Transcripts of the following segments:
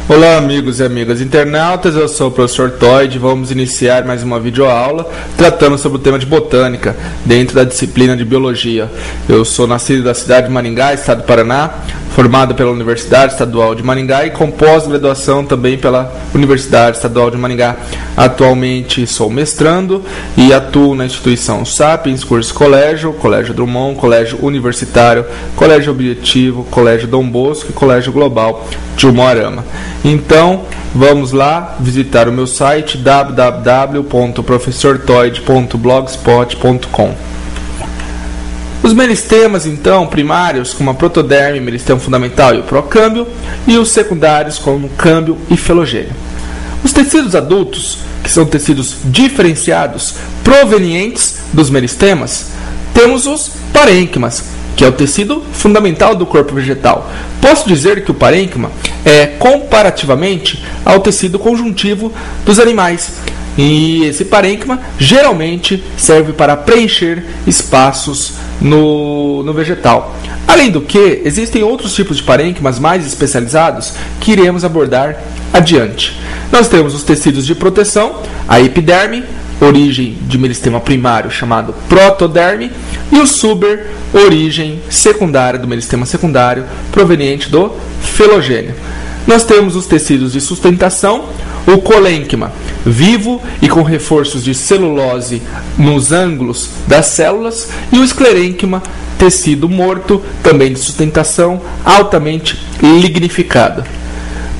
Olá amigos e amigas internautas, eu sou o professor Toyd. Vamos iniciar mais uma videoaula tratando sobre o tema de botânica dentro da disciplina de biologia. Eu sou nascido da cidade de Maringá, estado do Paraná, formado pela Universidade Estadual de Maringá e com pós-graduação também pela Universidade Estadual de Maringá. Atualmente sou mestrando e atuo na instituição Sapiens, curso colégio, Colégio Drummond, Colégio Universitário, Colégio Objetivo, Colégio Dom Bosco e Colégio Global de Umuarama. Então, vamos lá visitar o meu site www.professortoyd.blogspot.com. Os meristemas, então, primários, como a protoderme, meristema fundamental e o procâmbio, e os secundários, como o câmbio e filogênio. Os tecidos adultos, que são tecidos diferenciados provenientes dos meristemas, temos os parênquimas, que é o tecido fundamental do corpo vegetal. Posso dizer que o parênquima é comparativamente ao tecido conjuntivo dos animais. E esse parênquima geralmente serve para preencher espaços no vegetal. Além do que, existem outros tipos de parênquimas mais especializados que iremos abordar adiante. Nós temos os tecidos de proteção, a epiderme, origem de meristema primário chamado protoderme, e o suber, origem secundária do meristema secundário proveniente do filogênio. Nós temos os tecidos de sustentação, o colênquima, vivo e com reforços de celulose nos ângulos das células, e o esclerênquima, tecido morto, também de sustentação, altamente lignificado.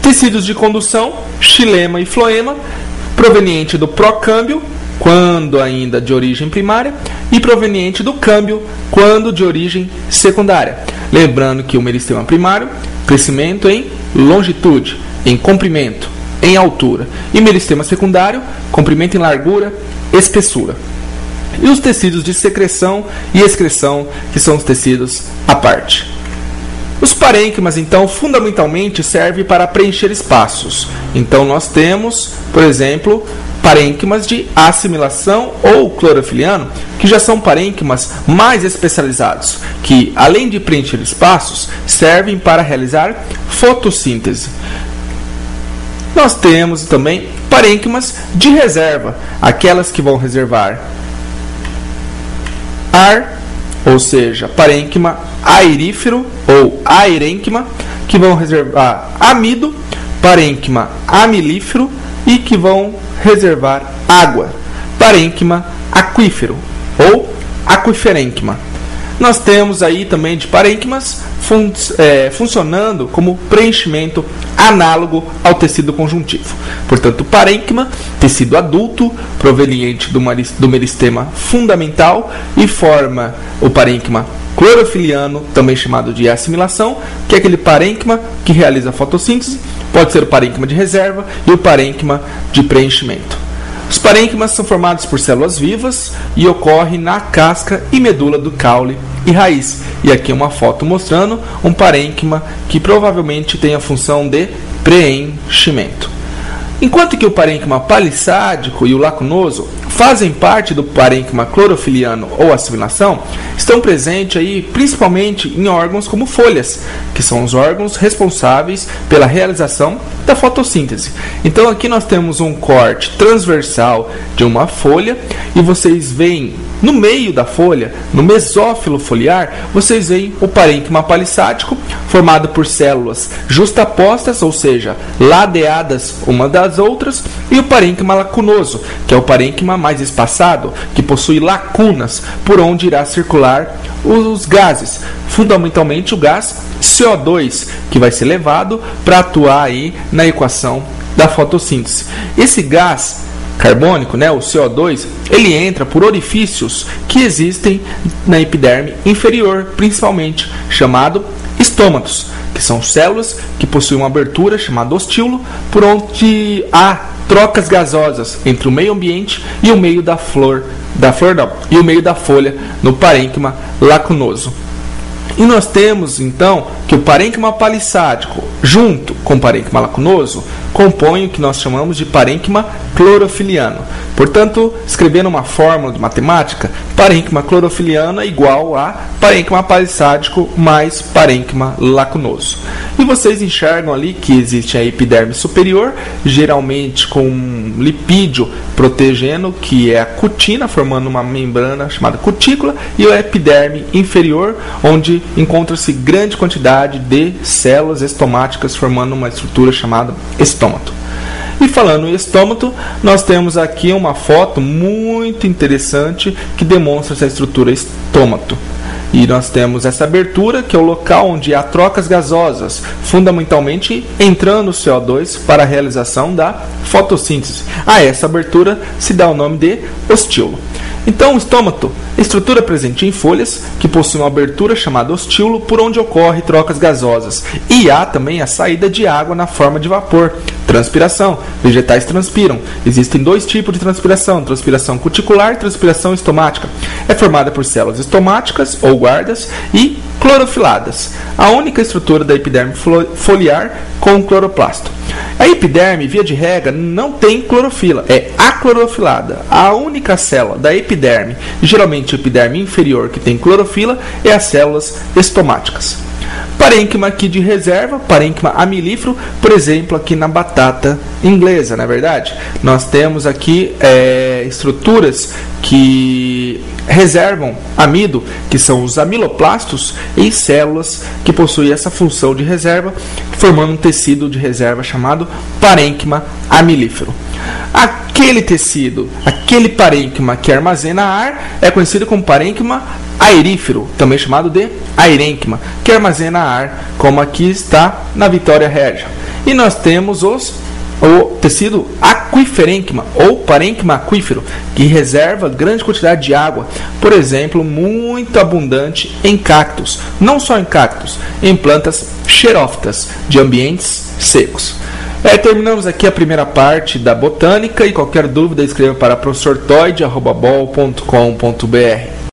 Tecidos de condução, xilema e floema, proveniente do procâmbio, quando ainda de origem primária, e proveniente do câmbio, quando de origem secundária. Lembrando que o meristema primário, crescimento em longitude, em comprimento, em altura, e meristema secundário, comprimento em largura, espessura. E os tecidos de secreção e excreção, que são os tecidos à parte. Os parênquimas, então, fundamentalmente servem para preencher espaços. Então, nós temos, por exemplo, parênquimas de assimilação ou clorofiliano, que já são parênquimas mais especializados, que, além de preencher espaços, servem para realizar fotossíntese. Nós temos também parênquimas de reserva, aquelas que vão reservar ar, ou seja, parênquima aerífero ou aerênquima, que vão reservar amido, parênquima amilífero e que vão reservar água, parênquima aquífero ou aquiferênquima. Nós temos aí também de parênquimas funcionando como preenchimento análogo ao tecido conjuntivo. Portanto, parênquima, tecido adulto, proveniente do meristema fundamental e forma o parênquima clorofiliano, também chamado de assimilação, que é aquele parênquima que realiza a fotossíntese, pode ser o parênquima de reserva e o parênquima de preenchimento. Os parênquimas são formados por células vivas e ocorrem na casca e medula do caule e raiz. E aqui uma foto mostrando um parênquima que provavelmente tem a função de preenchimento. Enquanto que o parênquima palissádico e o lacunoso fazem parte do parênquima clorofiliano ou assimilação, estão presentes aí principalmente em órgãos como folhas, que são os órgãos responsáveis pela realização da fotossíntese. Então aqui nós temos um corte transversal de uma folha e vocês veem no meio da folha, no mesófilo foliar, vocês veem o parênquima palissádico, formado por células justapostas, ou seja, ladeadas uma das outras, e o parênquima lacunoso, que é o parênquima mais espaçado, que possui lacunas por onde irá circular os gases, fundamentalmente o gás CO2, que vai ser levado para atuar aí na equação da fotossíntese. Esse gás carbônico, o CO2, ele entra por orifícios que existem na epiderme inferior, principalmente, chamado estômatos, que são células que possuem uma abertura chamada ostíolo, por onde há trocas gasosas entre o meio ambiente e o meio e o meio da folha no parênquima lacunoso. E nós temos, então, que o parênquima palissádico, junto com o parênquima lacunoso, compõe o que nós chamamos de parênquima clorofiliano. Portanto, escrevendo uma fórmula de matemática, parênquima clorofiliano é igual a parênquima palissádico mais parênquima lacunoso. E vocês enxergam ali que existe a epiderme superior, geralmente com um lipídio protegendo, que é a cutina, formando uma membrana chamada cutícula, e a epiderme inferior, onde encontra-se grande quantidade de células estomáticas, formando uma estrutura chamada estômato. E falando em estômato, nós temos aqui uma foto muito interessante que demonstra essa estrutura estômato. E nós temos essa abertura, que é o local onde há trocas gasosas, fundamentalmente entrando o CO2 para a realização da fotossíntese. A essa abertura se dá o nome de ostíolo. Então, o estômato é estrutura presente em folhas que possui uma abertura chamada ostíolo, por onde ocorre trocas gasosas. E há também a saída de água na forma de vapor. Transpiração. Vegetais transpiram. Existem dois tipos de transpiração: transpiração cuticular e transpiração estomática. É formada por células estomáticas ou guardas e clorofiladas. A única estrutura da epiderme foliar com cloroplasto. A epiderme, via de regra, não tem clorofila, é aclorofilada. A única célula da epiderme, geralmente a epiderme inferior que tem clorofila, é as células estomáticas. Parênquima aqui de reserva, parênquima amilífero, por exemplo, aqui na batata inglesa, não é verdade? Nós temos aqui estruturas que reservam amido, que são os amiloplastos, em células que possuem essa função de reserva, formando um tecido de reserva chamado parênquima amilífero. Aquele tecido, aquele parênquima que armazena ar, é conhecido como parênquima aerífero, também chamado de aerênquima, que armazena ar, como aqui está na Vitória Régia. E nós temos o tecido aquiferênquima ou parênquima aquífero, que reserva grande quantidade de água, por exemplo, muito abundante em cactos, não só em cactos, em plantas xerófitas de ambientes secos. Terminamos aqui a primeira parte da botânica, e qualquer dúvida escreva para professortoide@bol.com.br.